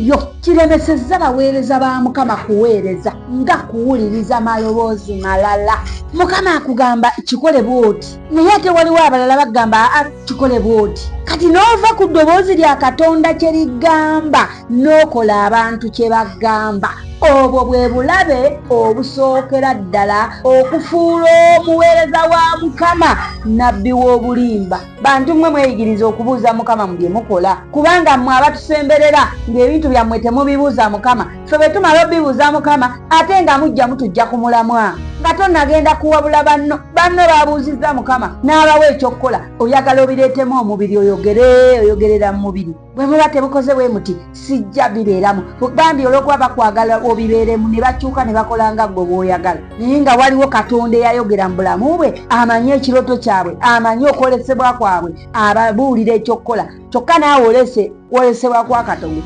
ekyo kiremesezza baweereza ba Mukama kuweereza nga kuwuliriza maloboozi malala. Mukama akugamba kikole bw'oti, naye ate waliwo abalala bagamba kikole bw'oti. Kati n'ova ku ddoboozi lya Katonda kye ligamba n'okola abantu kye bagamba, obwo bwe bulabe obusookera ddala okufuula omuweereza wa Mukama nabbi w'obulimba. Bantu mmwe mweyigiriza okubuuza Mukama mu bye mukola, kubanga mmwe abatusemberera ng'ebintu byammwe temubibuuza Mukama. Ffe bwe tumala obibuuza Mukama ate nga mujja mutujja ku mulamwa nga tonnagenda kuwabula banno babuuzizza Mukama n'abawa ekyokukola. Oyagala obireetemu omubiri oyogerera mu mubiri. Bwe muba tebukoze bwe muti sijja bibeeramu. Bambi olw'okuba bakwagala obibeeremu ne bakyuka ne bakola nga gwe bw'oyagala. Naye nga waliwo Katonda eyayogera mu bulamu bwe, amanyi ekiroto kyabwe, amanyi okwolesebwa kwabwe, ababuulira ekyokukola. Kyokka naawe wolesebwa kwa Katonda.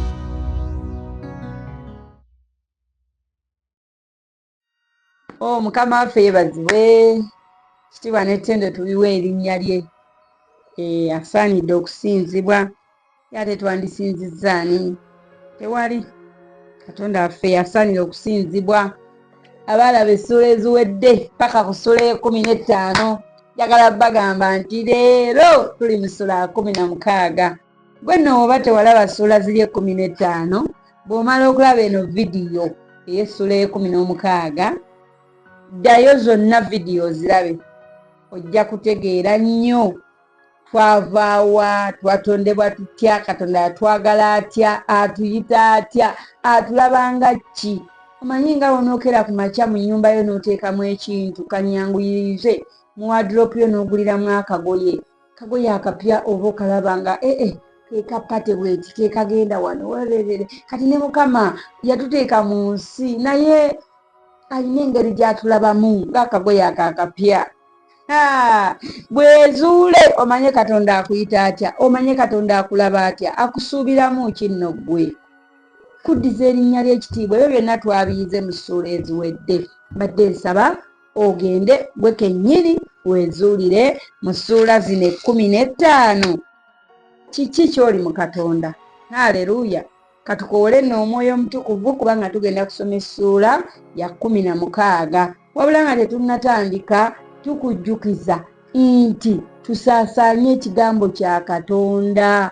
Mukama waffe yeebazibwe, kitiibwa n'ettendo tubiwa erinnya lye. Asaanidde okusinzibwa, ate twandisinzizzaani? Tewali. Katonda waffe asaanidde okusinzibwa. Abaalaba essula eziwedde paka ku ssula e15 njagala bagamba nti leero tuli mu ssula ya 16. Gwe nno oba tewalaba ssula ziri 15, bw'omala okulaba eno vidiyo ey'essula e16, ddayo zonna vidiyo zirabe, ojja kutegeera nnyo twavaawa, twatondebwa tutya, Katonda yatwagala atya, atuyita atya, atulabanga ki. Omanyi nga onookera ku makya mu nnyumba yo n'oteekamu ekintu kanyanguyirize mu wadropu yo n'oguliramu akagoye akapya, oba okalaba nga kekapate bweti kekagenda wano wererere. Kati ne Mukama yatuteeka mu nsi naye alina engeri gy'atulabamu ng'akagoye akapya. Bwezuule omanye Katonda akuyita atya, omanye Katonda akulaba atya, akusuubiramu kinno ggwe. Kuddiza erinnya ly'ekitiibwa. Ebyo byonna twabiyize mu ssuula eziwedde. Mbadde nsaba ogende gwe kennyini weezuulire mu ssuula zino 15. Kiki ky'oli mu Katonda? Haleluya. Katukoole nno Omwoyo Omutukuvu kubanga tugenda kusoma essuula ya 16. Wabula nga tetunnatandika tukujjukiza nti tusaasaanye ekigambo kya Katonda.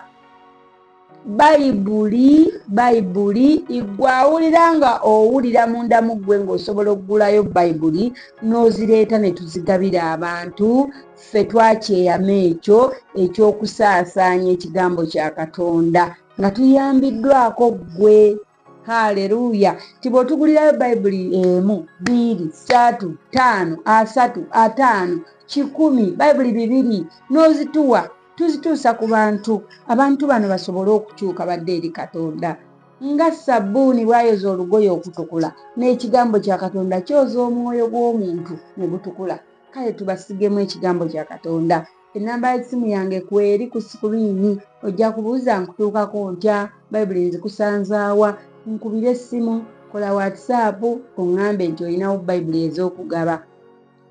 Bayibuli igwawulira nga owulira munda mu ggwe ng'osobola okugulayo Bayibuli n'ozireeta ne tuzigabira abantu. Ffe twakyeyama ekyo eky'okusaasaanya ekigambo kya Katonda nga tuyambiddwako ggwe. Haleluya. Ti bw'otugulirayo Bayibuli 1, 2, 3, 5, 3, 5, 10, Bayibuli 2 n'ozituwa, tuzituusa ku bantu. Abantu bano basobole okukyuka badde eri Katonda. Nga sabbuuni bw'ayoza olugoye okutukula, n'ekigambo kya Katonda kyoza omwoyo gw'omuntu ne gutukula. Kale tubasigemu ekigambo kya Katonda. Ennamba y'essimu yange kweri ku sikuriini. Ojja kubuuza nkutuukako ntya, Bayibuli nzikusanzaawa, nkubire essimu, kola WhatsApp oŋŋambe nti olinawo Bayibuli ez'okugaba.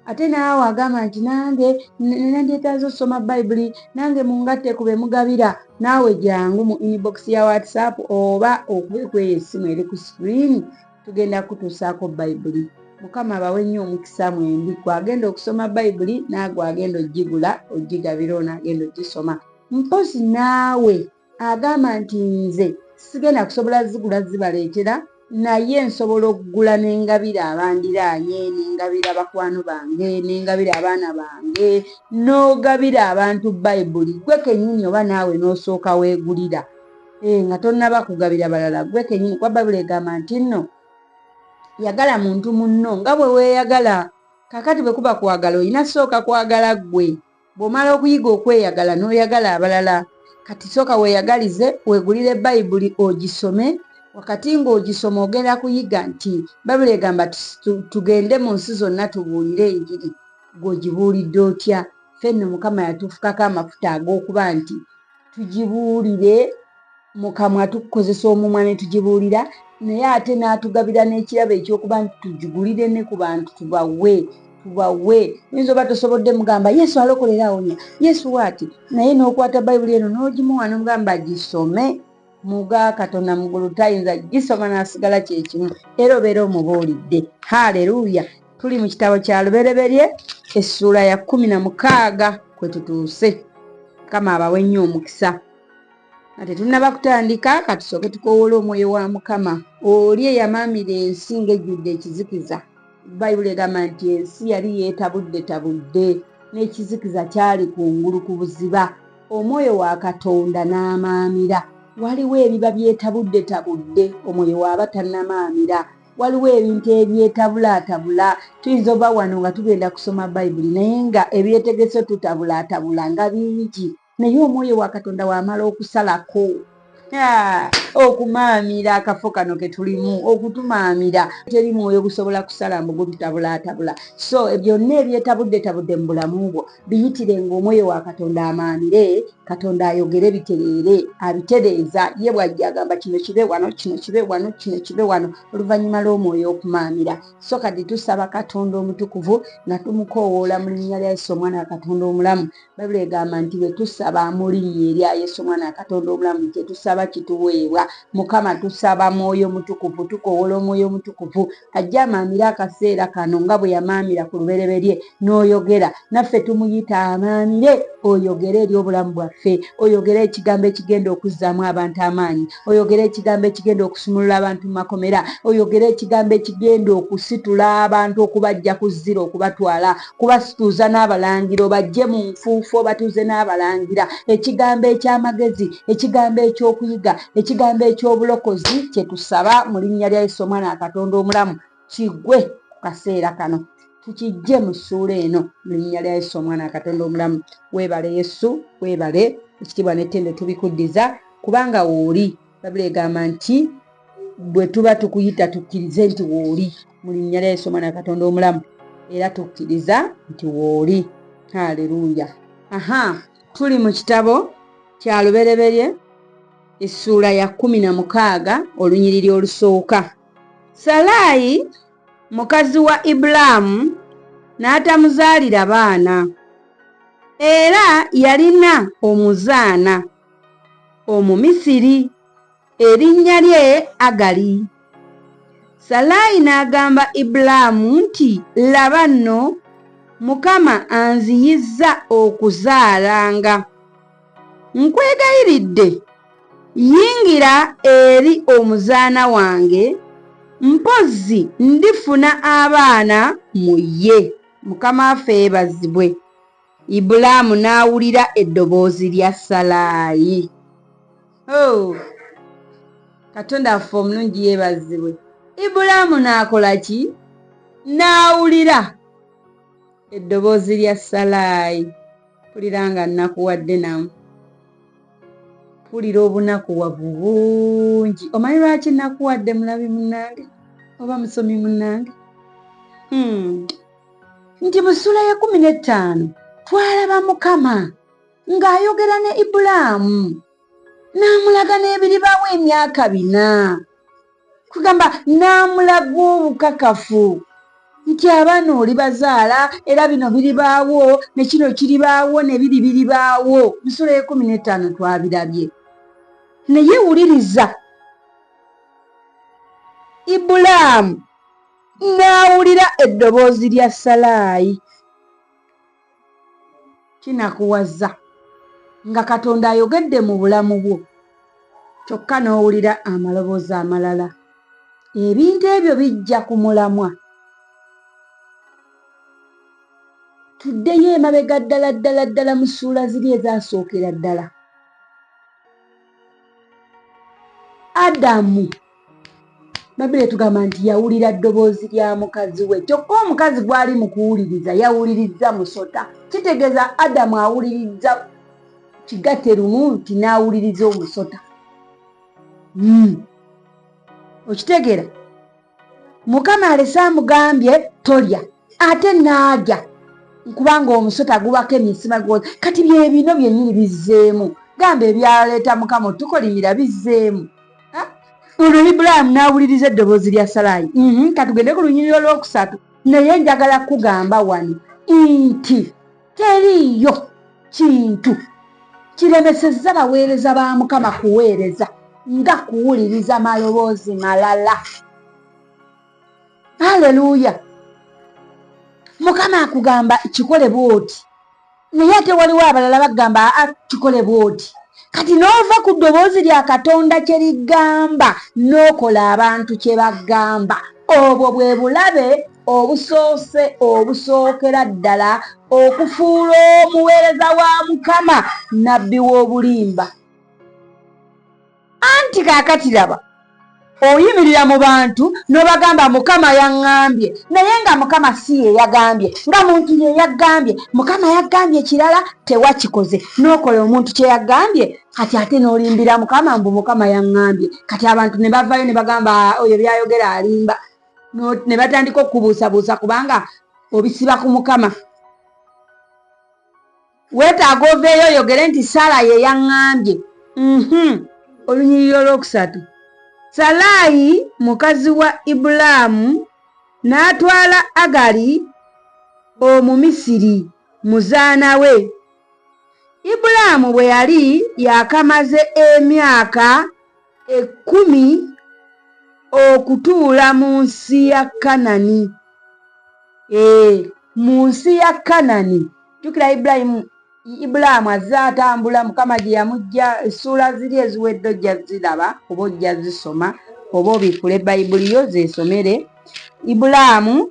Ate naawe agamba nti nange nandetaaze okusoma Bayibuli, nange mungatte ku be mugabira. Naawe jangu mu inbox ya WhatsApp oba okube kweyo essimu eri ku screen, tugenda kutuusaako Bayibuli. Mukama abawe nnyo omukisa mwembi. Gwagenda okusoma Bayibuli naagwe agenda ogigula ogigabira onaagenda ogisoma. Mpozi naawe agamba nti nze sigenda kusobola zigula zibaleetera, naye nsobola okugula n'engabira abandiraanye, n'engabira bakwano bange, n'engabira abaana bange, n'ogabira abantu Bayibuli. Gwe kennyini oba naawe n'osooka weegulira nga tonnaba kugabira balala. Gwe kennyini kuba Bayibuli egamba nti nno yagala muntu munno nga bwe weeyagala. Kakati bwe kuba kwagala olina sooka kwagala ggwe. Bw'omala okuyiga okweyagala n'oyagala abalala, kati sooka weeyagalize, weegulire Bayibuli ogisome. Wakati ng'ogisoma ogenda kuyiga nti Bayibuli egamba tugende mu nsi zonna tubuulire enjiri. Gw'ogibuulidde otya? Ffe nno Mukama yatufukako amafuta ag'okuba nti tugibuulire mu kamwa, tukozesa omumwa ne tugibuulira, naye ate n'atugabira n'ekirabo ekyokuba nti tugigulire ne ku bantu tubawe. Oyinza oba tosobodde mugamba Yesu alokolera awonya, Yesu waati, naye n'okwata Bayibuli eno n'ogimuwa n'omugamba gisome. muga Katonda mugulu tayinza gisoma n'asigala kyekimu era obeera omubuulidde. Haleluya. Tuli mu kitabo kya Lubereberye essuula ya 16 kwe tutuuse. Mukama abawe nnyo omukisa. Ate tunnaba kutandika katusooke tukowoola omwoyo wa Mukama. Oli eyamaamira ensi ng'ejjudde ekizikiza. Bayibuli egamba nti ensi yali yeetabudde n'ekizikiza kyali kungulu ku buziba. Omwoyo wa Katonda n'amaamira. Waliwo ebiba byetabudde omwoyo waaba tannamaamira. Waliwo ebintu ebyetabulaatabula. Tuyinza oba wano nga tugenda kusoma Bayibuli naye nga ebyetegeso tutabulaatabula nga bingi. Naye omwoyo wa Katonda wamala okusalako. Okumaamira akafo kano ke tulimu, okutumaamira. Teri mwoyo gusobola kusala mbugu tutabulaatabula. So byonna ebyetabudde mu bulamu bwo biyitire ng'omwoyo wa Katonda amaamire, Katonda ayogere bitereere, abitereeza. Ye bw'ajja agamba kino kibe wano, kino kibe wano, kino kibe wano, oluvannyuma lw'omwoyo okumaamira. So kati tusaba Katonda omutukuvu nga tumukoowoola mu linnya lya Yesu omwana wa Katonda omulamu. Bayibuli egamba nti bwe tusaba mu linnya erya Yesu omwana wa Katonda omulamu kye tusaba kituweebwa. Mukama tusaba mwoyo mutukuvu, tukoowoola omwoyo mutukuvu ajja amaamira akaseera kano nga bwe yamaamira ku Lubereberye n'oyogera. Naffe tumuyita amaamire, oyogere eri obulamu bwaffe, oyogere ekigambo ekigenda okuzzaamu abantu amaanyi, oyogere ekigambo ekigenda okusumulula abantu mu makomera, oyogere ekigambo ekigenda okusitula abantu okubajja ku zzira okubatwala, kubasituuza n'abalangira, obajje mu nfuufu obatuuze n'abalangira. Ekigambo eky'amagezi, ekigambo ekyokuyiga, ekigambo eky'obulokozi kye tusaba mu linnya lya Yesu omwana wa Katonda omulamu kigwe ku kaseera kano. Tukijje mu ssuula eno mu linnya lya Yesu omwana wa Katonda omulamu. Weebale Yesu, weebale. Ekitiibwa n'ettendo tubikuddiza kubanga wooli. Bayibuli egamba nti bwe tuba tukuyita tukkirize nti wooli mu linnya lya Yesu omwana wa Katonda omulamu era tukkiriza nti wooli. Haleluya. Tuli mu kitabo kya Lubereberye essuula ya 16 olunyiriri olusooka. Salaayi mukazi wa Ibulaamu n'atamuzaalira baana era yalina omuzaana Omumisiri erinnya lye Agali. Salaayi n'agamba Ibulaamu nti laba nno Mukama anziyizza okuzaalanga. Nkwegayiridde yingira eri omuzaana wange mpozzi ndifuna abaana mu ye. Mukama waffe yeebazibwe. Ibulaamu n'awulira eddoboozi lya Salaayi. Katonda waffe omulungi yeebazibwe. Ibulaamu n'akola ki? N'awulira eddoboozi lya Salaayi. Mpulira nga nnakuwadde namu. Mpulira obunakuwavu bungi. Omanyi lwaki nnakuwadde mulabi munnange oba musomi munnange? Nti mu ssuula ya 15 twalaba Mukama ng'ayogera ne Ibulaamu n'amulaga n'ebiribaawo emyaka 4. Kugamba n'amulaga obukakafu nti abaana olibazaala era bino biribaawo ne kino kiribaawo ne biri biribaawo. Mu ssuula ya 15 twabirabye. Naye wuliriza, Ibulaamu n'awulira eddoboozi lya Salaayi. Kinakuwaza nga Katonda ayogedde mu bulamu bwo kyokka n'owulira amaloboozi amalala. Ebintu ebyo bijja ku mulamwa. Tuddeyo emabega ddala mu ssuula ziri ezaasookera ddala. Adamu, Bayibuli etugamba nti yawulira ddoboozi lya mukazi we, kyokka omukazi gwali mu kuwuliriza yawuliriza musota. Kitegeeza Adamu awuliriza kigatte lumu nti n'awuliriza omusota. Okitegeera? Mukama alese amugambye tolya ate n'alya kubanga omusota gubako emisima gwoza. Kati bye bino byennyini bizzeemu. Gamba ebyaleeta Mukama otukolimira bizzeemu. Olwo Ibulaamu n'awuliriza eddoboozi lya Salaayi. Katugende ku lunyiriri olwokusatu. Naye njagala kugamba wano nti teriiyo kintu kiremesezza baweereza ba Mukama kuweereza nga kuwuliriza maloboozi malala. Haleluya. Mukama akugamba kikole bwoti, naye ate waliwo abalala bagamba kikole bwoti. Kati n'ova ku ddoboozi lya Katonda kye ligamba n'okola abantu kye bagamba, obwo bwe bulabe obusoose obusookera ddala okufuula omuweereza wa Mukama nabbi w'obulimba. Anti kaakati laba oyimirira mu bantu n'obagamba Mukama yaŋŋambye, naye nga Mukama si ye yagambye, nga muntu ye yagambye. Mukama yagambye kirala tewakikoze, n'okola omuntu kye yagambye, kati ate n'olimbira Mukama mbu Mukama yaŋŋambye. Kati abantu ne bavayo ne bagamba oyo byayogera alimba, ne batandika okubuusabuusa kubanga obisiba ku Mukama. Weetaaga oveeyo oyogere nti Saala ye yaŋŋambye. Olunyiriri olwokusatu. Salaayi mukazi wa Ibulaamu n'atwala Agali Omumisiri muzaana we. Ibulaamu bwe yali yakamaze emyaka 10 okutuula mu nsi ya Kanani. Mu nsi ya Kanani. Jjukira Ibulaamu azze atambula, Mukama gye yamugja, essuula ziri eziwedde ojja ziraba oba ojja zisoma oba obikule Bayibuli yo zeesomere. Ibulaamu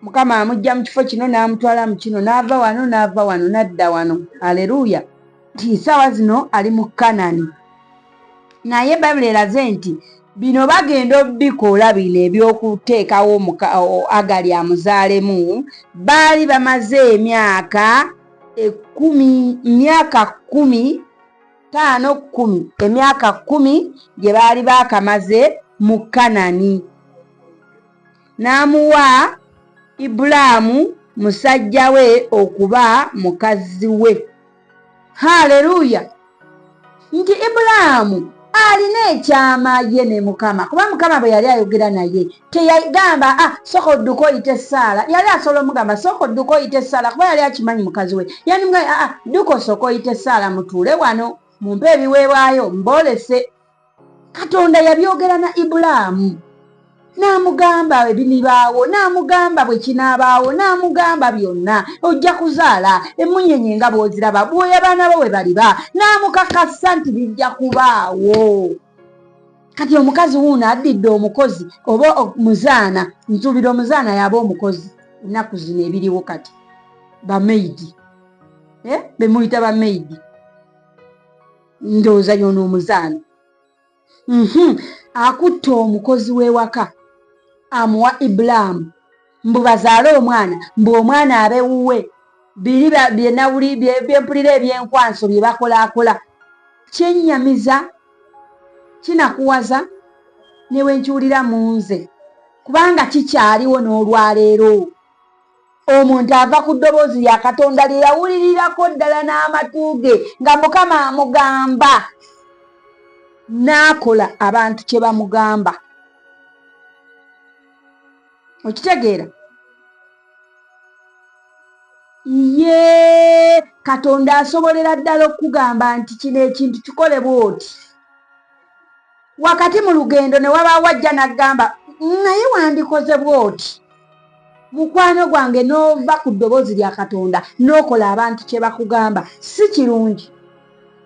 Mukama amugja mu kifo kino n'amutwala mu kino, n'ava wano n'ava wano n'adda wano. Haleluya. Nti ssaawa zino ali mu Kanani. Naye Bayibuli eraze nti bino bagenda obikola bino ebyokuteekawo Agali amuzaalemu, baali bamaze emyaka 10, emyaka 10, emyaka 10 gye baali baakamaze mu Kanani. N'amuwa Ibulaamu musajja we okuba mukazi we. Haleluya. Nti Ibulaamu alina ekyama ye ne Mukama, kuba Mukama bwe yali ayogera naye teyagamba sooka odduka oyite Saala. Yali asobola omugamba sooka odduka oyite Saala kuba yali akimanyi mukazi we. Yani mga dduka osooka oyite Saala, mutuule wano mumpe ebiweebwayo mboolese. Katonda yabyogera na Ibulaamu, n'amugamba ebinibaawo, n'amugamba bwe kinaabaawo, n'amugamba byonna. Ojja kuzaala emunyenye nga bw'oziraba, bwoya baana bo bwe baliba, n'amukakasa nti bijja kubaawo. Kati omukazi wuuno addidde omukozi oba omuzaana, nsuubira omuzaana yaba omukozi ennaku zino ebiriwo kati, bameidi bemuyita bameidi, ndowooza yono omuzaana. Akutte omukozi w'ewaka amuwa Ibulaamu mbu bazaale omwana, mbu omwana abe wuwe. Biri byempulira ebyenkwanso bye bakolaakola. Kyennyamiza, kinakuwaza newe nkiwulira mu nze, kubanga kikyaliwo n'olwaleero. Omuntu ava ku ddoboozi lya Katonda lye yawulirirako ddala n'amatu ge nga Mukama amugamba, n'akola abantu kye bamugamba. Okitegeera? Katonda asobolera ddala okugamba nti kino ekintu kikole bw'oti. Wakati mu lugendo ne wabaawo ajja n'agamba naye wandikoze bw'oti. Mukwano gwange n'ova ku ddoboozi lya Katonda n'okola abantu kye bakugamba, si kirungi.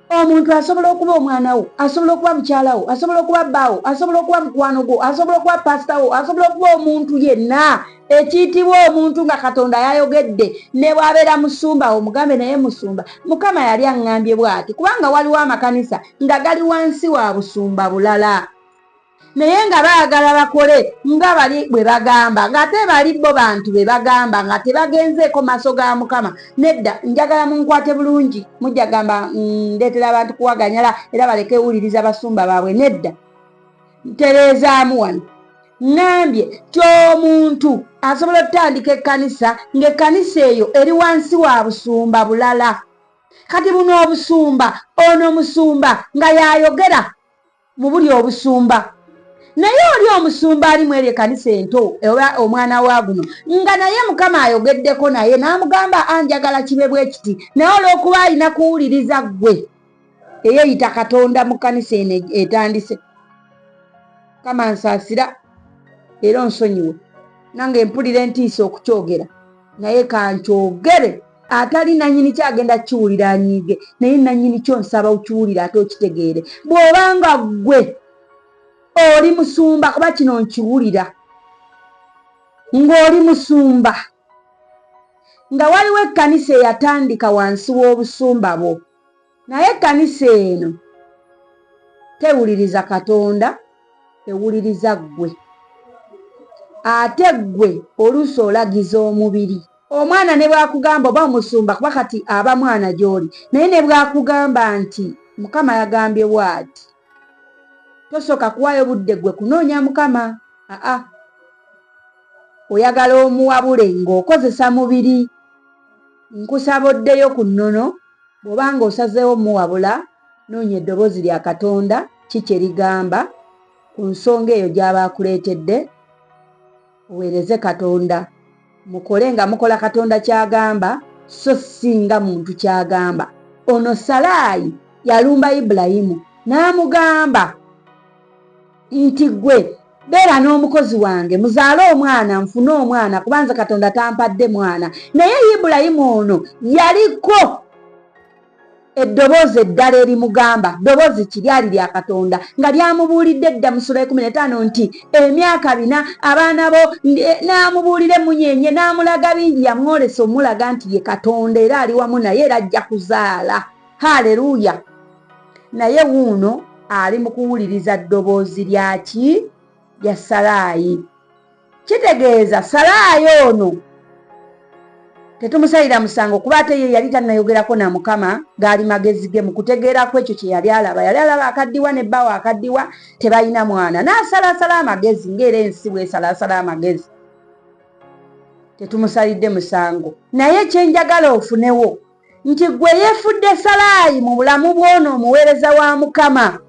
Omuntu asobola okuba omwana wo, asobola okuba mukyala wo, asobola okuba bbaawo, asobola okuba mukwano gwo, asobola okuba pasita wo, asobola okuba omuntu yenna. Ekiyitibwa omuntu nga Katonda yayogedde, ne bw'abeera musumba omugambe naye musumba. Mukama yali aŋŋambye bw'ati, kubanga waliwo amakanisa nga gali wansi wa busumba bulala, naye nga baagala bakole nga bali bwe bagamba, ng'ate bali bo bantu be bagamba nga tebagenzeeko maaso ga Mukama. Nedda, njagala munkwate bulungi, mujja gamba ndeetera abantu kuwaganyala era baleke wuliriza basumba baabwe. Nedda, ntereezaamu wano. Ngambye ky'omuntu asobola okutandika ekkanisa ng'ekkanisa eyo eri wansi wa busumba bulala. Kati buno obusumba, ono omusumba nga yayogera mu buli obusumba, naye oli omusumba ali mu eryo ekkanisa ento oba omwana wa guno nga naye Mukama ayogeddeko naye n'amugamba anjagala kibe bwe kiti, naye olw'okuba alina kuwuliriza ggwe eyeyita Katonda mu kkanisa eno etandise. Kama nsaasira era onsonyiwe nange mpulira entiisa okukyogera naye kankyogere atali nanyini kyagenda kiwulira anyiige naye nanyini kyo nsaba okiwulira ate okitegeere. Bw'obanga ggwe oli musumba kuba kino nkiwulira ng'oli musumba nga waliwo ekkanisa eyatandika wansi w'obusumba bwo naye ekkanisa eno tewuliriza Katonda ewuliriza ggwe ate ggwe oluusi olagiza omubiri. Omwana ne bwakugamba oba omusumba kuba kati aba mwana gy'oli naye ne bwakugamba nti Mukama yagambye bw'ati tosooka kuwaayo budde ggwe kunoonya Mukama. Oyagala omuwabule ng'okozesa mubiri. Nkusaba oddeyo ku nnono bw'obanga osazeewo muwabula noonya eddoboozi lya Katonda kiki ligamba ku nsonga eyo gy'aba akuleetedde oweereze Katonda. Mukole nga mukola Katonda ky'agamba so singa muntu ky'agamba. Ono Salaayi yalumba Ibulayimu n'amugamba nti gwe beera n'omukozi wange muzaale omwana nfune omwana kubanza Katonda tampadde mwana. Naye Ibulayimu ono yaliko eddoboozi eddala erimugamba ddoboozi kiryali lya Katonda nga lyamubuulidde dda mu Sura 15 nti emyaka 4 abaana bo n'amubuulira emunyenye n'amulaga bingi yamwolesa omulaga nti ye Katonda era ali wamu naye era ajja kuzaala. Haleluya. Naye wuuno ali mu kuwuliriza ddoboozi lyaki lya Salaayi. Kitegeeza Salaayi ono tetumusalira musango kuba ate ye yali tannayogerako na Mukama gaali magezi ge mu kutegeerako ekyo kye yali alaba. Yali alaba akaddiwa ne bbawo akaddiwa tebalina mwana n'asalaasala amagezi ng'era ensi bw'esalaasala amagezi. Tetumusalidde musango naye kyenjagala ofunewo nti gwe yeefudde Salaayi mu bulamu bw'ono omuweereza wa Mukama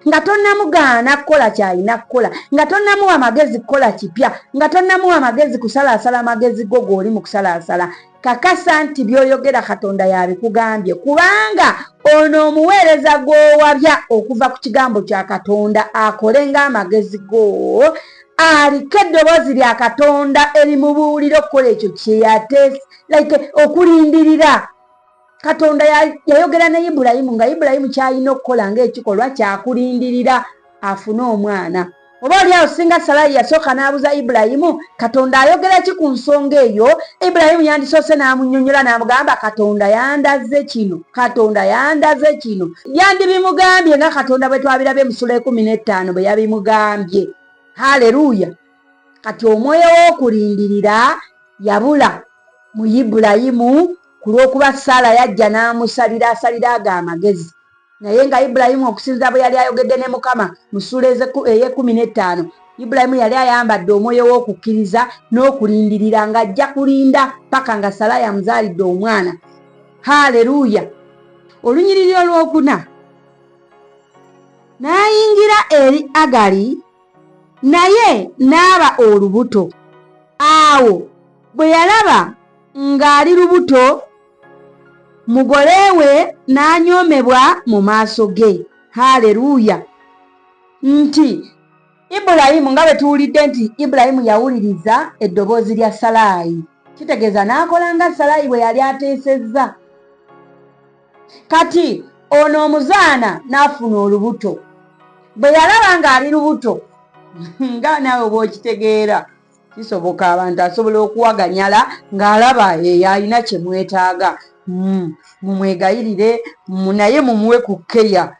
nga tonnamugaana kukola kyalina kukola nga tonnamuwa magezi kukola kipya nga tonnamuwa magezi kusalaasala amagezi go g'oli mu kusalaasala. Kakasa nti by'oyogera Katonda yabikugambye kubanga ono omuweereza gw'owabya okuva ku kigambo kya Katonda akole ng'amagezi go aliko eddoboozi lya Katonda erimubuulira okukola ekyo kye yateesa okulindirira. Katonda yayogera ne Ibulayimu nga Ibulayimu kyalina okukola ng'ekikolwa kyakulindirira afune omwana. Oba oliawo singa Salaayi yasooka n'abuza Ibulayimu Katonda ayogera ki ku nsonga eyo, Ibulayimu yandisoose n'amunnyonnyola n'amugamba Katonda yandaze kino, Katonda yandaze kino. Yandibimugambye nga Katonda bwe twabirabye mu Sura 15 bwe yabimugambye. Haleluya. Kati omwoyo w'okulindirira yabula mu Ibulayimu ku lw'okuba Saala yajja n'amusalira asalira ago amagezi. Naye nga Ibulayimu okusinza bwe yali ayogedde ne Mukama mu Sura 15 Ibulayimu yali ayambadde omwoyo w'okukkiriza n'okulindirira ng'ajja kulinda paka nga Saala yamuzaalidde omwana. Haleluya. Olunyiriri olwokuna n'ayingira eri Agali naye n'aba olubuto. Awo bwe yalaba ng'ali lubuto mugole we n'anyoomebwa mu maaso ge. Haleluya. Nti Ibulayimu nga bwe tuwulidde nti Ibulayimu yawuliriza eddoboozi lya Salaayi. Kitegeeza n'akola nga Salaayi bwe yali ateesezza. Kati ono omuzaana n'afuna olubuto. Bwe yalaba ng'ali lubuto nga naawe bw'okitegeera kisoboka abantu asobola okuwaganyala ng'alaba alina kye mwetaaga. Mumwegayirire naye mumuwe ku keya.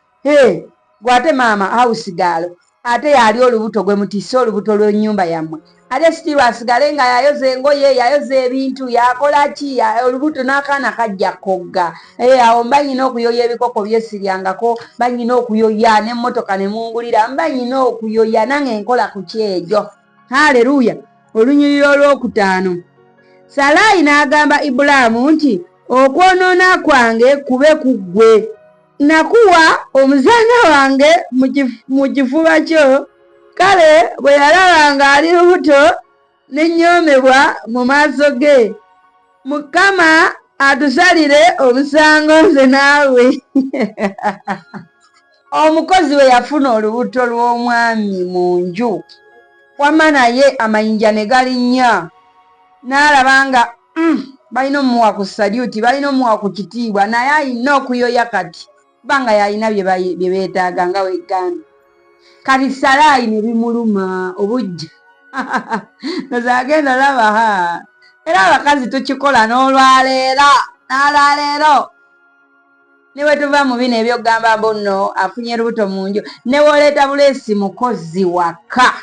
Gwate maama house girl ate yali olubuto gwe mutisse olubuto lw'ennyumba yammwe ate sitiru asigale nga yayoza engoye yayoza ebintu yakola ki olubuto n'akaana kajja kogga. Awo mba nyina okuyoya ebikoko byesiryangako mba nyina okuyoya n'emmotoka ne mungulira mba nyina okuyoya nange nkola ku kyejo. Haleluya. Olunyiriri olwokutaano Salaayi n'agamba Ibulaamu nti okwonoona kwange kube ku ggwe. Nakuwa omuzaana wange mu kifuba kyo. Kale bwe yalaba ng'ali lubuto n'ennyoomebwa mu maaso ge, Mukama atusalire omusango nze naawe. Omukozi we yafuna olubuto lw'omwami mu nju, wamma naye amayinja ne galinnya, n'alaba nga balina omuwa ku salyuti, balina omuwa ku kitiibwa, naye alina okuyoya kati kubanga yalina bye beetaaga nga weggambye. Kati Salaayi ne bimuluma obujja. Nozagenda laba era abakazi tukikola n'olwaleero ne bwe tuva mu bino ebyokugamba mbu nno afunye lubuto mu nju, ne bw'oleeta buleesi mukozi waka,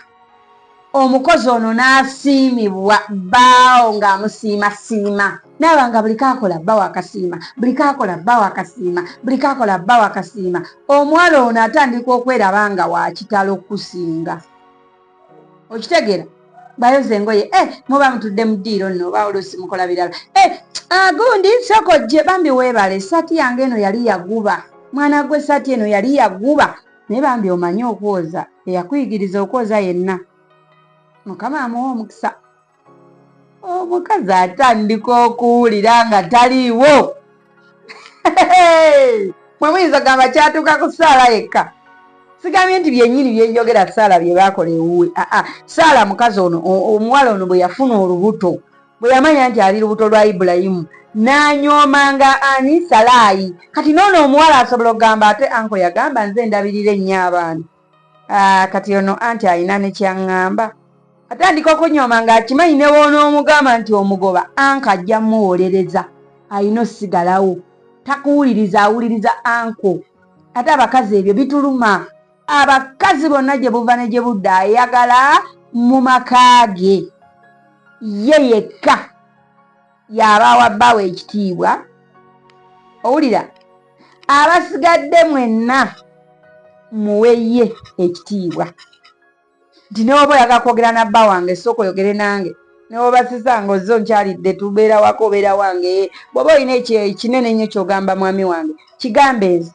omukozi ono n'asiimibwa bbaawo ng'amusiimasiima, naaba nga buli kaakola bbawo akasiima, buli kaakola bbawo akasiima, buli kaakola bbawo akasiima. Omuwala ono atandika okweraba nga wa kitalo okusinga. Okitegeera? Bayoza engoye, muba mutudde mu ddiiro nno oba oluusi mukola birala. Gundi soko gye bambi weebale, essaati yange eno yali yaguba, mwana gwe essaati eno yali yaguba, naye bambi omanyi okwoza, eyakuyigiriza okwoza yenna. Mukama amuwa omukisa. Omukazi atandika okuwulira nga taliiwo. Mwe muyinza gamba kyatuuka ku Saala yekka. Sigambye nti byennyini byenjogera Saala bye baakola ewuwe. Saala mukazi ono, omuwala ono bwe yafuna olubuto, bwe yamanya nti ali lubuto lwa Ibulayimu, n'anyoomanga ani? Salaayi. Kati noono omuwala asobola okugamba ate anko yagamba nze ndabirira ennyo abaana. Kati ono anti alina ne kyaŋŋamba. Atandika okunyooma ng'akimanyi ne woonoomugamba nti omugoba anko ajja muwolereza, alina osigalawo. Takuwuliriza, awuliriza anko. Ate abakazi ebyo bituluma. Abakazi bonna gye buva ne gye budda ayagala mu maka ge. Ye yekka y'abaawa bbaawe ekitiibwa. Owulira? Abasigadde mwenna muwe ye ekitiibwa. Nti ne woba oyagala kwogera na bba wange sooka oyogere nange. Ne woba sisanga ozzo nkyalidde tubeera wako obeera wange. Bw'oba olina ekinene ennyo ky'ogamba mwami wange, kigambe nze.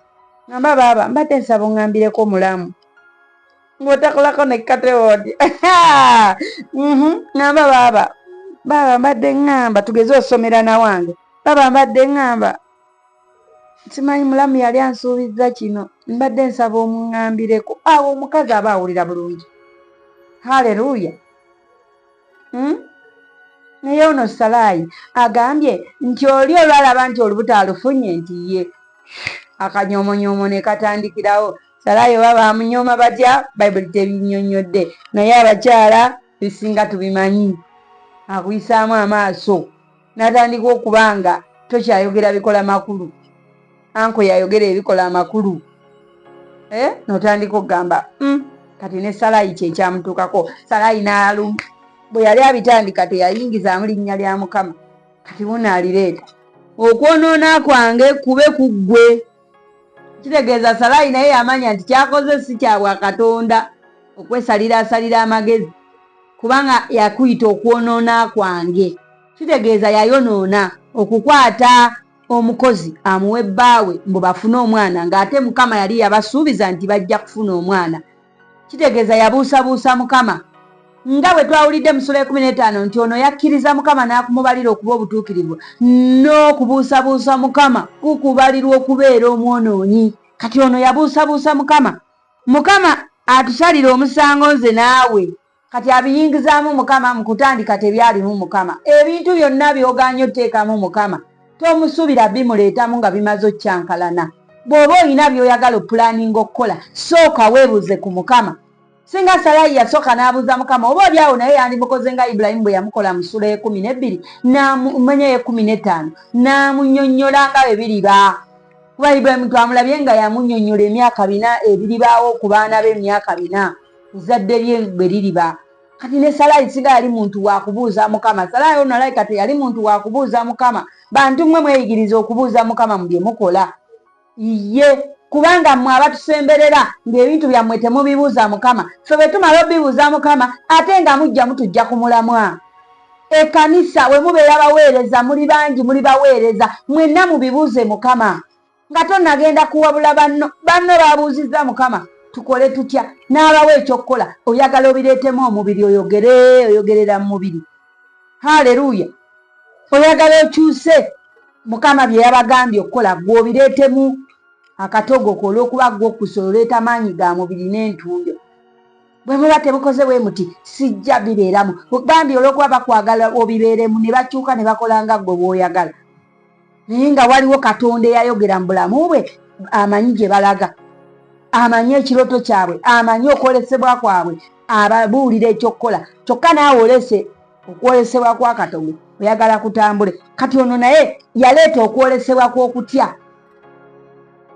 Ngamba baaba mbadde nsaba oŋŋambireko omulamu. Ng'otakolako ne katewoodi. Ngamba baaba mbadde ŋŋamba tugeze osomera na wange. Baaba mbadde ŋŋamba simanyi mulamu yali ansuubizza kino, mbadde nsaba omuŋŋambireko. Awo omukazi aba awulira bulungi. Haleluya. Naye ono Salaayi agambye nti oli olwalaba nti olubuto alufunye nti ye akanyoomonyomo ne katandikirawo. Salaayi oba bamunyooma batya, Bayibuli tebinnyonnyodde, naye abakyala bisinga tubimanyi. Akuyisaamu amaaso n'atandika okuba nga tokyayogera bikola makulu, anko yayogera ebikola amakulu. N'otandika okugamba kati ne Salaayi kye kyamutuukako. Salaayi n'aluma. Bwe yali abitandika teyayingizaamu linnya lya Mukama. Kati buno alireeta. Okwonoona kwange kube ku ggwe. Kitegeeza Salaayi naye yamanya nti kyakoze si kya bwa Katonda okwesaliraasalira amagezi, kubanga yakuyita okwonoona kwange. Kitegeeza yayonoona okukwata omukozi amuwe bbaawe mbu bafune omwana, ng'ate Mukama yali yabasuubiza nti bajja kufuna omwana. Kitegeeza yabuusabuusa Mukama. Nga bwe twawulidde mu Sura 15 nti ono yakkiriza Mukama n'akumubalira okuba obutuukirivu, n'okubuusabuusa Mukama kukubalirwa okubeera omwonoonyi. Kati ono yabuusabuusa Mukama. Mukama atusalira omusango nze naawe. Kati abiyingizaamu Mukama mu kutandika tebyalimu Mukama. Ebintu byonna by'ogaanye otteekamu Mukama, tomusuubira bimuleetamu nga bimaze okkyankalana. Bw'oba olina by'oyagala opulaaninga okukola, sooka weebuuze ku Mukama. Singa Salaayi yasooka n'abuuza Mukama, oba oli awo naye yandimukoze nga Ibulayimu bwe yamukola mu Sura 12 n'amumenya 15 n'amunnyonnyola nga bwe biriba. Kuba Ibulayimu twamulabye nga yamunnyonnyola emyaka 4 ebiribaawo ku baana b'emyaka 4 ezzadde lye bwe liriba. Kati ne Salaayi singa yali muntu wa kubuuza Mukama. Salaayi ono alabika teyali muntu wa kubuuza Mukama. Bantu mmwe mweyigiriza okubuuza Mukama mu bye mukola. Ye kubanga mmwe abatusemberera ng'ebintu byammwe temubibuuza Mukama, ffe bwe tumala obibuuza Mukama ate nga mujja mutujja ku mulamwa. Ekkanisa we mubeera baweereza, muli bangi, muli baweereza, mwenna mubibuuze Mukama. Nga tonnagenda kuwabula banno babuuzizza Mukama tukole tutya, n'abawa ekyokukola oyagala obireetemu omubiri oyogerera mu mubiri. Haleluya. Oyagala okyuse Mukama bye yabagambye okukola gw'obireetemu akatogo ko olw'okuba gw'okusa oleeta maanyi ga mubiri n'entundo. Bwe muba tebukoze bwe muti sijja bibeeramu. Bambi olw'okuba bakwagala obibeeremu ne bakyuka ne bakola nga ggwe bw'oyagala. Naye nga waliwo Katonda eyayogera mu bulamu bwe, amanyi gye balaga, amanyi ekirooto kyabwe, amanyi okwolesebwa kwabwe, ababuulira ekyokkola. Kyokka naawe olese okwolesebwa kwa Katonda oyagala kutambule. Kati ono naye yaleeta okwolesebwa kw'okutya.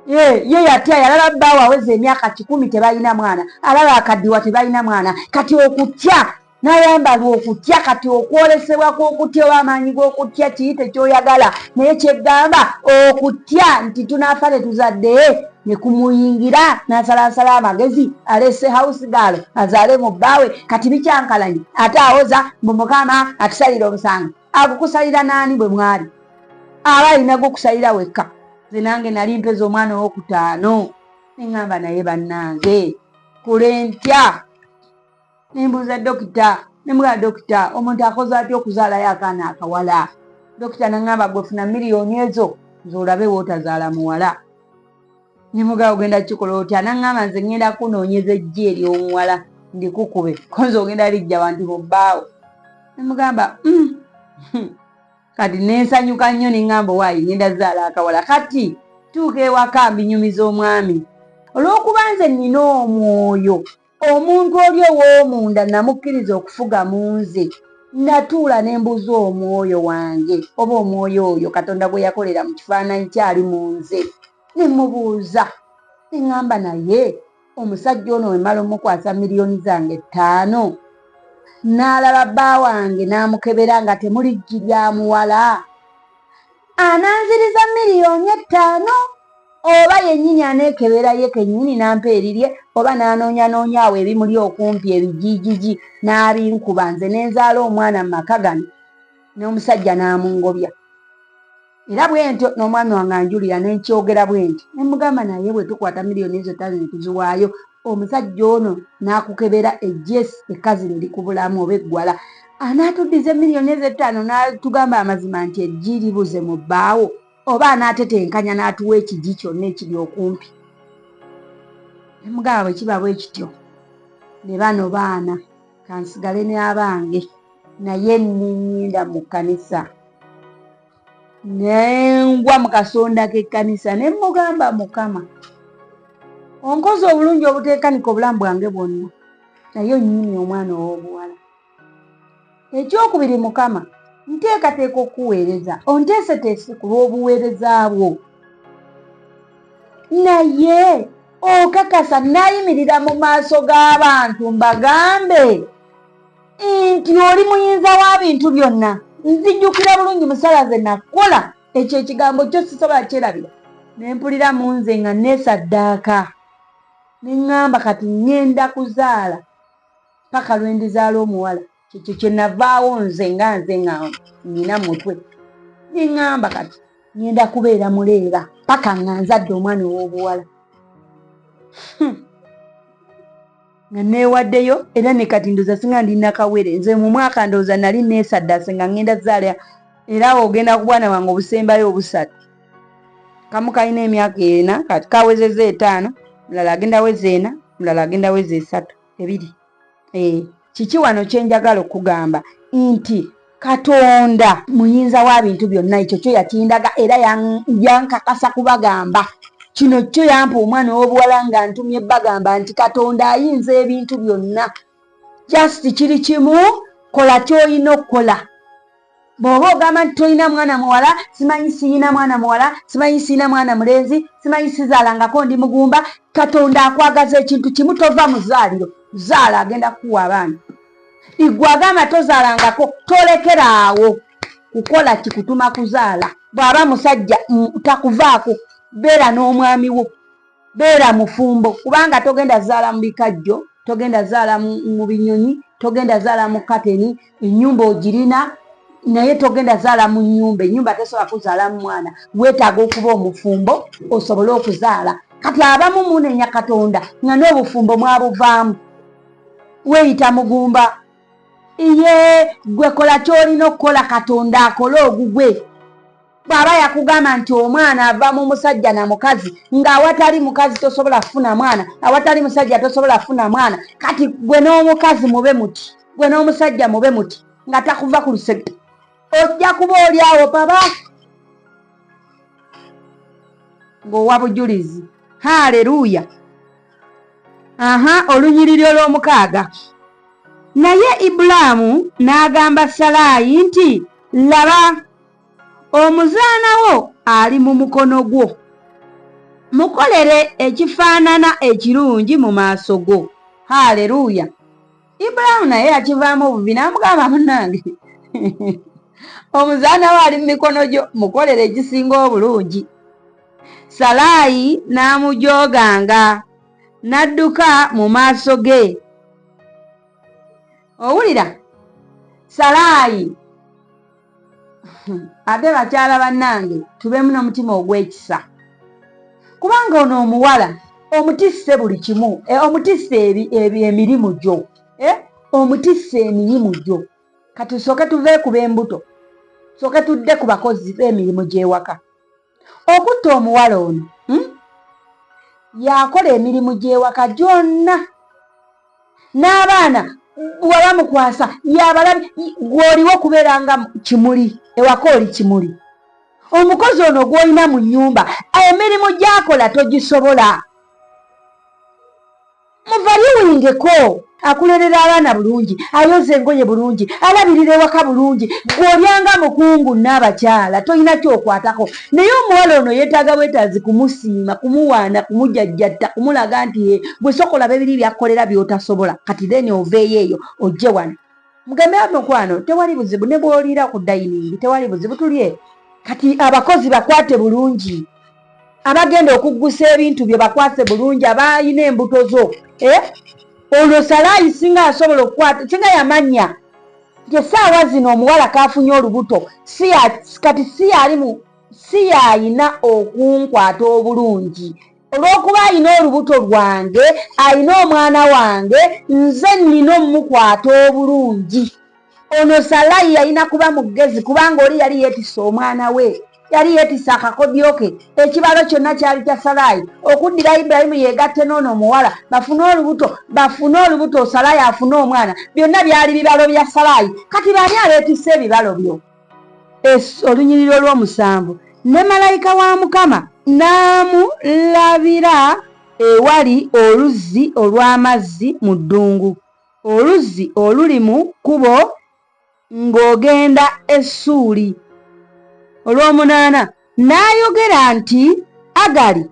Ye yatya, yalaba bbaawe aweza emyaka 10 tebalina mwana, alaba akaddiwa tebalina mwana. Kati okutya n'ayambalwa okutya, kati okwolesebwa kw'okutya oba amaanyi g'okutya kiyite ky'oyagala. Naye kyeggamba okutya nti tunaafa tetuzadde ne kumuyingira n'asalaasala amagezi alese house girl azaale mu bbaawe. Kati bikyankalanye ate awoza mbu Mukama atusalira omusango. Agukusalira naani bwe mwali? Aba alina gukusalira wekka. Nze nange nali mpeza omwana ow'okutaano ne ŋŋamba naye bannange kule ntya. Ne mbuuza dokita, ne mugamba dokita omuntu akoze atya okuzaalayo akaana akawala? Dokita n'aŋŋamba gwe funa miliyoni ezo z'olabe w'otazaala muwala. Ne mugamba ogenda kikola otya? N'aŋŋamba nze ŋŋenda kunoonyeza ejje ery'omuwala ndikukube ko nze ogenda lijja wantu bo bbaawo. Ne mugamba kati nensanyuka nnyo ne ŋŋamba waayi ngenda zaala akawala. Kati tuuka ewaka mbinyumiza omwami olw'okuba nze nnina omwoyo. Omuntu oli ow'omunda namukkiriza okufuga mu nze. Natuula ne mbuuza omwoyo wange oba omwoyo oyo Katonda gwe yakolera mu kifaananyi kyali mu nze. Ne mubuuza ne ŋŋamba naye omusajja ono wemala omukwasa miliyoni zange 5 n'alaba bba wange n'amukebera nga temuli ggi lya muwala, ananziriza miliyoni 5 oba yennyini aneekebera ye kennyini n'ampa erirye oba n'anoonyanoonya awo ebimuli okumpi ebijiijiji n'abinkuba nze n'enzaala omwana mu maka gano n'omusajja n'amungobya. Era bwe ntyo n'omwami wange anjulira n'enkyogera bwe nti ne mugamba naye bwe tukwata miliyoni ezo 5 ne tuziwaayo omusajja ono n'akukebera ejjeesi ekkaziro liku bulamu oba eggwala anaatuddiza miliyoni ezo 5 n'atugamba amazima nti eggi libuze mu bbaawo oba anaatetenkanya n'atuwa ekigi kyonna ekiri okumpi. Ne mugamba bwe kiba bwe kityo ne bano baana kansigale n'abange naye nninnyinda mu kkanisa. Nengwa mu kasonda k'ekkanisa ne mugamba Mukama onkoze obulungi obuteekanika obulamu bwange bwonna naye onnyimye omwana ow'obuwala. Ekyokubiri Mukama nteekateeka okuweereza onteeseteese ku lw'obuweereza bwo naye okakasa nayimirira mu maaso g'abantu mbagambe nti oli muyinza wa bintu byonna. Nzijjukira bulungi musala ze nakola ekyo ekigambo kyo sisobola kyerabira ne mpulira mu nze nga neesaddaaka ne ŋŋamba kati ŋŋenda kuzaala paka lwe ndizaala omuwala. Kyekyo kye navaawo nze nga nnina mutwe ne ŋŋamba kati ŋŋenda kubeera muleera paka nga nzadde omwana ow'obuwala. Nga neewaddeyo era ne kati ndoza singa ndina kawere nze mu mwaka ndowooza nali neesaddaase nga ŋŋenda zaala era ogenda ku bwana wange obusembayo obusatu. Kamu kalina emyaka 4 kati kawezezza 5 mulala agenda weza 4 mulala agenda weza 3 2. Kiki wano kyenjagala okugamba nti Katonda muyinza wa bintu byonna. Ekyo kyo yakindaga era yankakasa kubagamba. Kino kyo yampa omwana w'obuwala nga ntumye bagamba nti Katonda ayinza ebintu byonna. Just kiri kimu kola ky'olina okukola. Bw'oba ogamba nti tolina mwana muwala, simanyi siyina mwana muwala, simanyi siyina mwana mulenzi, simanyi sizaalangako ndi mugumba, Katonda akwagaza ekintu kimu tova mu zaaliro. Zaala agenda kuwa abaana. Igwe agamba tozaalangako tolekera awo kukola kikutuma kuzaala. Bw'aba musajja takuvaako beera n'omwami wo, beera mufumbo kubanga togenda zaala mu bikajjo, togenda zaala mu binyonyi, togenda zaala mu kateni, ennyumba ogirina naye togenda zaala mu nnyumba. Ennyumba tesobola kuzaala mu mwana, weetaaga okuba omufumbo osobole okuzaala. Kati abamu munenya Katonda nga n'obufumbo mwabuvaamu, weeyita mugumba. Iye gwe kola ky'olina okukola Katonda akole ogugwe. bw'aba yakugamba nti omwana ava mu musajja na mukazi ng'awatali mukazi tosobola kufuna mwana, awatali musajja tosobola kufuna mwana, kati gwe n'omukazi mube muti, gwe n'omusajja mube muti nga takuva ku lusege, ojja kuba oli awo papa ng'owa bujulizi. Haleluya. Olunyiriri olw'omukaaga. Naye Ibulaamu n'agamba Salaayi nti, laba, omuzaana wo ali mu mukono gwo, mukolere ekifaanana ekirungi mu maaso go. Haleluya. Ibulaamu naye yakivaamu obubi n'amugamba, munnange omuzaana wo ali mu mikono gyo, mukolere ekisinga obulungi. Salaayi n'amujooganga n'adduka mu maaso ge. Owulira? Salaayi. Ate bakyala bannange tubemu n'omutima ogw'ekisa, kubanga ono omuwala omutisse buli kimu, omutisse emirimu gyo, omutisse emirimu gyo. Kati tusooke tuve ku b'embuto, tusooke tudde ku bakozi b'emirimu gy'ewaka. Okutta omuwala ono yakola emirimu gy'ewaka gyonna, n'abaana bw'aba mukwasa yabalabye, gw'oliwo okubeera nga kimuli, ewaka oli kimuli. Omukozi ono gw'olina mu nnyumba emirimu gy'akola togisobola. Muvaliwingeko, akulerera abaana bulungi, ayoza engoye bulungi, alabirira ewaka bulungi, gw'olyanga mukungu n'abakyala tolina kyokwatako. Naye omuwala ono yeetaaga bwetaazi kumusiima, kumuwaana, kumujajjatta, kumulaga nti bwe sokola bibiri byakkolera by'otasobola, kati then oveeyo eyo ojje wano. Mugambe mukwano, tewali buzibu, ne bw'oliira ku dayiningi tewali buzibu, tulye. Kati abakozi bakwate bulungi, abagenda okuggusa ebintu bye bakwase bulungi, abayina embuto zo. Olwo Salaayi singa asobola okukwata, singa yamanya nti essaawa zino omuwala kaafunye olubuto, kati si yayina okunkwata obulungi. Olw'okuba ayina olubuto lwange, ayina omwana wange, nze nnina omumukwata obulungi. Ono Salaayi yalina kuba mugezi, kubanga oli yali yeetisse omwana we, yali yeetisse akakodyo ke. Ekibalo kyonna kyali kya Salaayi, okuddira Ibulayimu yeegatte n'ono omuwala bafune olubuto, Salaayi afune omwana, byonna byali bibalo bya Salaayi. Kati baani abeetisse ebibalo byo? Olunyiriri olw'omusanvu. Ne malayika wa Mukama n'amulabira ewali oluzzi olw'amazzi mu ddungu, oluzzi oluli mu kkubo ng'ogenda e Ssuuli. Olw'omunaana, n'ayogera nti, Agali,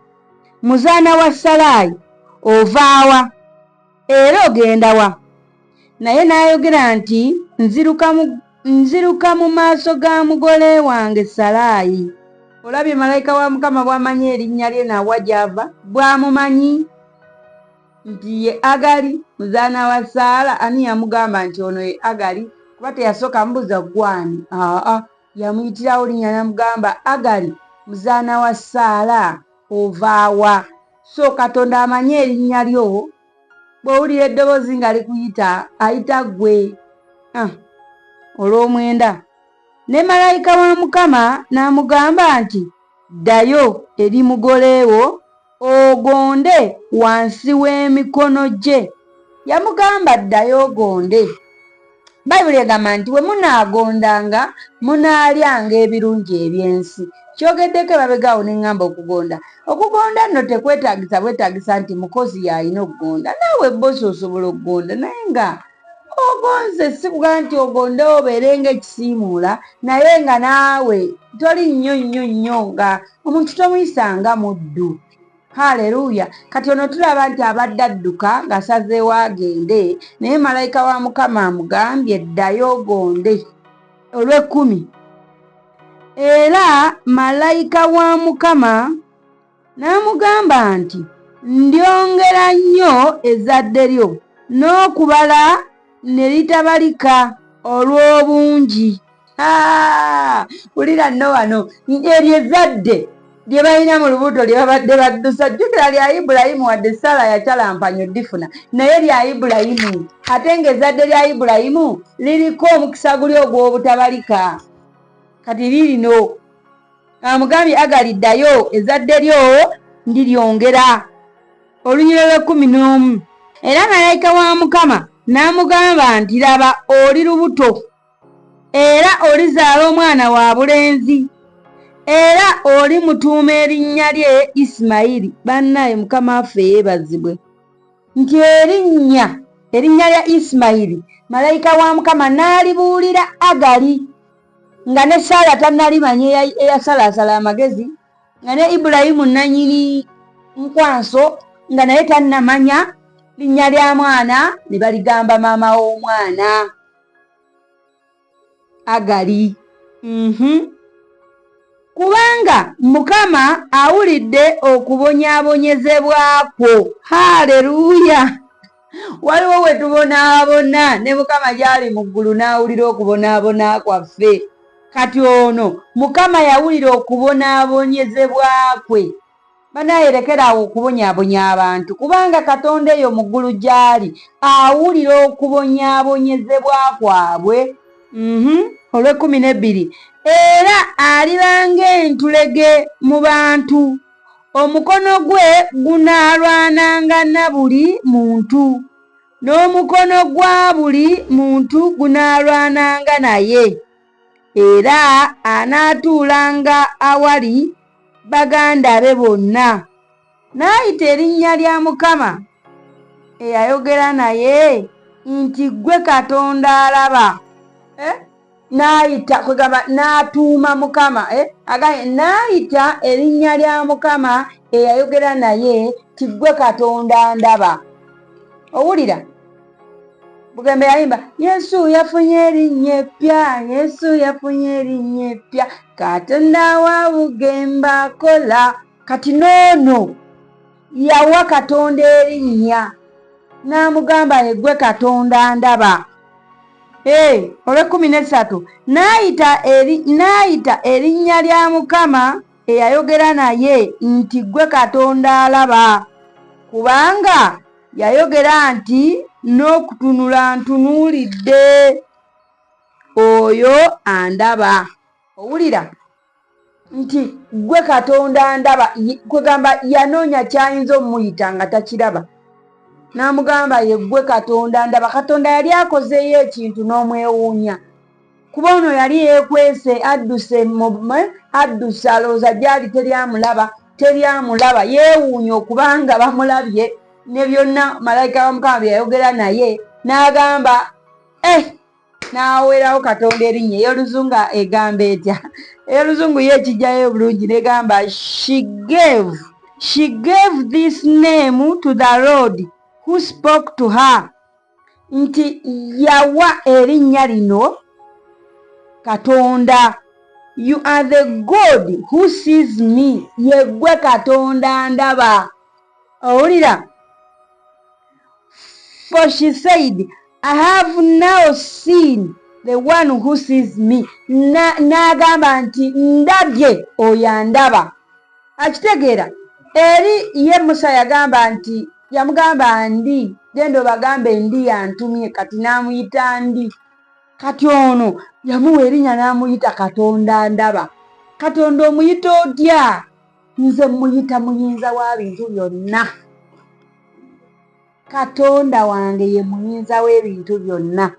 muzaana wa Salaayi, ovaawa era ogenda wa? Naye n'ayogera nti, nziruka mu maaso ga mugole wange Salaayi. Olabye malayika wa Mukama bw'amanyi erinnya lye nawa gy'ava, bw'amumanyi nti ye Agali muzaana wa Saala. Ani yamugamba nti ono ye Agali? Kuba teyasooka mubuuza gwani. Yamuyitirawo linnya n'amugamba, Agali muzaana wa Saala, ovaawa? So Katonda amanyi erinnya lyo, bw'owulira eddoboozi nga likuyita ayita ggwe. Olw'omwenda. Ne malayika wa Mukama n'amugamba nti, ddayo eri mugole wo ogonde wansi w'emikono gye. Yamugamba ddayo ogonde. Bayibuli egamba nti we munaagondanga munaalyanga ebirungi eby'ensi. Kyogeddeko emabegaawo ne ŋŋamba okugonda. Okugonda nno tekwetaagisa bwetaagisa nti mukozi y'alina okugonda. Naawe bbosi osobola okugonda, naye nga ogonze si kugaa nti ogonde obeere ng'ekisiimuula, naye nga naawe toli nnyo nga omuntu tomuyisanga muddu. Haleluya. Kati ono tulaba nti abadde adduka ng'asazeewo agende, naye malayika wa Mukama amugambye ddayo ogonde. Olw'ekkumi. Era malayika wa Mukama n'amugamba nti, ndyongera nnyo ezzadde lyo, n'okubala ne litabalika olw'obungi. Wulira nno wano, eryo ezzadde lye balina mu lubuto lye babadde baddusa. Jjukira lya Ibulayimu, wadde Saala yacalampanyo ddifuna, naye lya Ibulayimu. Ate ng'ezzadde lya Ibulayimu liriko omukisa guli ogw'obutabalika. Kati lirino amugambye Agali ddayo ezzadde lyo ndiryongera. Olunyiro lw'11. Era malayika wa Mukama n'amugamba nti laba oli lubuto era olizaala omwana wa bulenzi era oli mutuuma erinnya lye Isimayiri. Bannaye Mukama waffe yeebazibwe nti erinnya lya Isimayiri malayika wa Mukama n'alibuulira Agali nga ne Saala tannalimanya eyasalaasala amagezi, nga ne Ibulayimu nannyini nkwanso nga naye tannamanya linnya lya mwana, ne baligamba maama w'omwana Agali. Kubanga Mukama awulidde okubonyaabonyezebwa kwo. Haleluya! Waliwo we tubonaabona ne Mukama gy'ali mu ggulu n'awulira okubonaabona kwaffe. Kati ono Mukama yawulira okubonaabonyezebwa kwe. Banayerekerawo okubonyaabonya abantu, kubanga Katonda eyo mu ggulu gy'ali awulira okubonyaabonyezebwa kwabwe. Olw'12. Era aliba ng'entulege mu bantu, omukono gwe gunaalwananga na buli muntu, n'omukono gwa buli muntu gunaalwananga naye. Era anaatuulanga awali baganda be bonna. N'ayita erinnya lya Mukama eyayogera naye nti ggwe Katonda alaba. N'ayita kwegamba n'atuuma Mukama. N'ayita erinnya lya Mukama eyayogera naye ti ggwe Katonda ndaba. Owulira Bugembe yayimba, Yesu yafunye erinnya eppya, Yesu yafunye erinnya eppya, Katonda wa Bugembe akola. Kati noono yawa Katonda erinnya n'amugamba ggwe Katonda ndaba. Olw'13. N'ayita erinnya lya Mukama eyayogera naye nti ggwe Katonda alaba, kubanga yayogera nti n'okutunula ntunuulidde oyo andaba. Owulira nti ggwe Katonda ndaba, kwegamba yanoonya kyayinza omuyita nga takiraba, n'amugamba ye ggwe Katonda ndaba. Katonda yali akozeeyo ekintu n'omwewuunya, kuba ono yali yeekwese adduse alowooza gyali teryamulaba, yeewuunya okubanga bamulabye ne byonna malayika wa Mukama bye yayogera naye, n'agamba n'awerawo Katonda erinnya. Ey'Oluzungu egamba etya? Ey'Oluzungu ye ekijjayo bulungi n'egamba she gave this name to the Lord who spoke to her. Nti yawa erinnya lino Katonda. You are the God who sees me. Ye ggwe Katonda ndaba. Owulira? For she said, I have now seen the one who sees me. N'agamba nti ndabye oyo andaba. Akitegeera? Eri ye Musa yamugamba ndi, genda obagambe ndi yantumye, kati n'amuyita ndi. Kati ono yamuwa erinnya n'amuyita Katonda ndaba. Katonda omuyita otya? Nze muyita muyinza wa bintu byonna. Katonda wange ye muyinza w'ebintu byonna.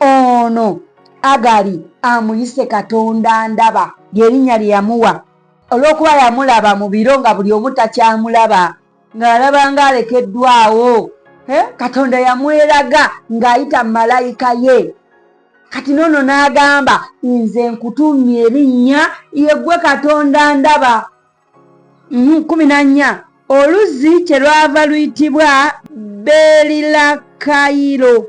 Ono Agali amuyise Katonda ndaba, ly'erinnya lye yamuwa olw'okuba yamulaba mu biro nga buli omu takyamulaba, ng'alaba ng'alekeddwawo. Katonda yamweraga ng'ayita malayika ye. Kati noono n'agamba nze nkutumye erinnya ye ggwe Katonda ndaba. 14. Oluzzi kye lwava luyitibwa Beerilakayiro,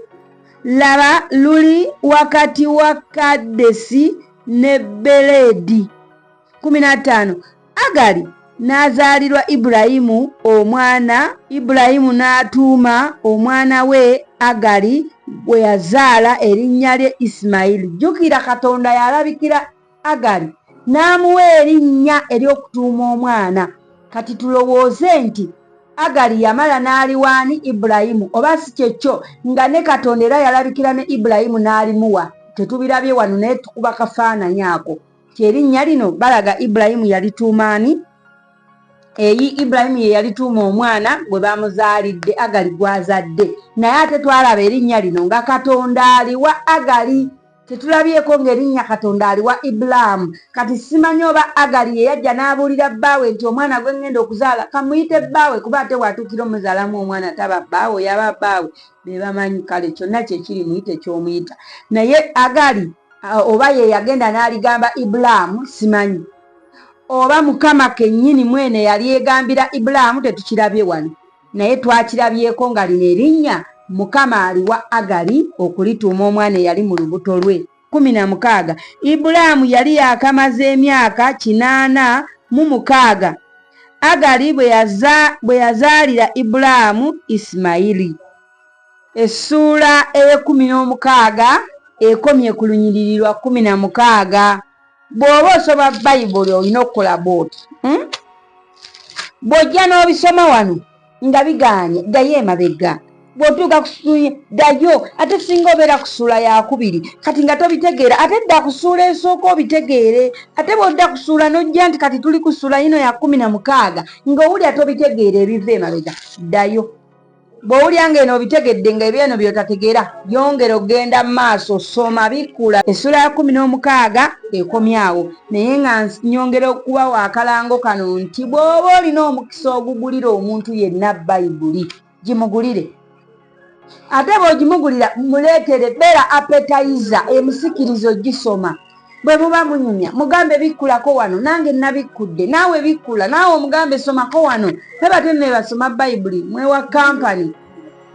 laba luli wakati wa Kadesi ne Beredi. 15. Agali n'azaalirwa Ibulayimu omwana. Ibulayimu n'atuuma omwana we Agali bwe yazaala erinnya lye Isimayiri. Jjukira Katonda yalabikira Agali n'amuwa erinnya ery'okutuuma omwana. Kati tulowooze nti Agali yamala n'aliwaani Ibulayimu, oba si kyekyo nga ne Katonda era yalabikira ne Ibulayimu n'alimuwa. Tetubirabye wano naye tukuba kafaananyi ako. erinnya lino balaga Ibulayimu yalituumaani. Ibulayimu ye yalituuma omwana gwe bamuzaalidde, Agali gwazadde. Naye ate twalaba erinnya lino nga Katonda aliwa Agali. Tetulabyeko ng'erinnya Katonda aliwa Ibulaamu. Kati simanyi oba Agali ye yajja n'abuulira bbaawe nti omwana gwe ŋŋenda okuzaala kamuyite bbaawe, kuba ate watuukira omuzaalamu omwana taba bbaawe, yaba bbaawe be bamanyi. Kale kyonna kyekiri muyite ky'omuyita. Naye Agali oba ye yagenda n'aligamba Ibulaamu simanyi, oba Mukama kennyini mwene yali yegambira Ibulaamu tetukirabye wano. Naye twakirabyeko nga lino erinnya Mukama aliwa Agali okulituuma omwana eyali mu lubuto lwe. 16. Ibulaamu yali yakamaze emyaka 86 Agali bwe yazaalira Ibulaamu Isimayiri. Essuula ey'16 ekomye ku lunyiriri lwa 16. Bw'oba osoma Bayibuli olina okukola bw'oti. Bw'ojja n'obisoma wano nga bigaanye, ddayo emabega. Bw'otuuka ku ssuula ddayo, ate singa obeera ku ssuula ya 2 kati nga tobitegeera, ate dda ku ssuula esooka obitegeere. Ate bw'odda ku ssuula n'ojja nti kati tuli ku ssuula yino ya 16 ng'owulira tobitegeera ebiva emabega, ddayo. Bw'owulira ng'eno obitegedde nga ebyeno by'otategeera, yongera ogenda mu maaso, soma bikkula. Essuula ya 16 ekomyawo. Naye nga nyongera okubawa akalango kano nti bw'oba olina omukisa ogugulira omuntu yenna Bayibuli, gimugulire. Ate bw'ogimugulira muleetere, beera appetizer, emusikirizo gisoma. Bwe muba munyumya mugambe bikkulako wano, nange nabikkudde, naawe bikkula, naawe omugambe somako wano. Tebate ne basoma Bayibuli mwewa kampani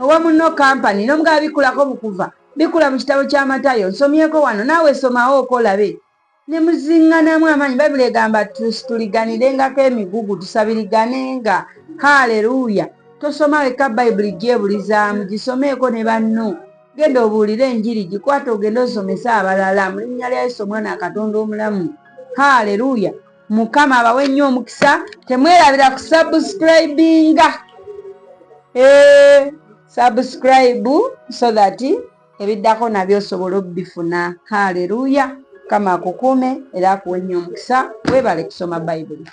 owa munno kampani n'omugambe bikkulako mukuva, bikkula mu kitabo kya Matayo, nsomyeko wano, naawe somawo okolabe. Ne muziŋŋanamu amaanyi. Bayibuli egamba tuliganirengako emigugu, tusabiriganenga. Haleluya. Tosoma weka Bayibuli gyebulizaamu, gisomeeko ne banno. Genda obuulire enjiri, gikwate ogende osomesa abalala mu linnya lya Yesu omwana Katonda omulamu. Haleluya. Mukama abawe nnyo omukisa. Temwerabira ku subscribinga. Subscribe so that ebiddako nabyo osobola obbifuna. Haleluya. Mukama akukuume era akuwe nnyo omukisa. Weebale kusoma Bayibuli.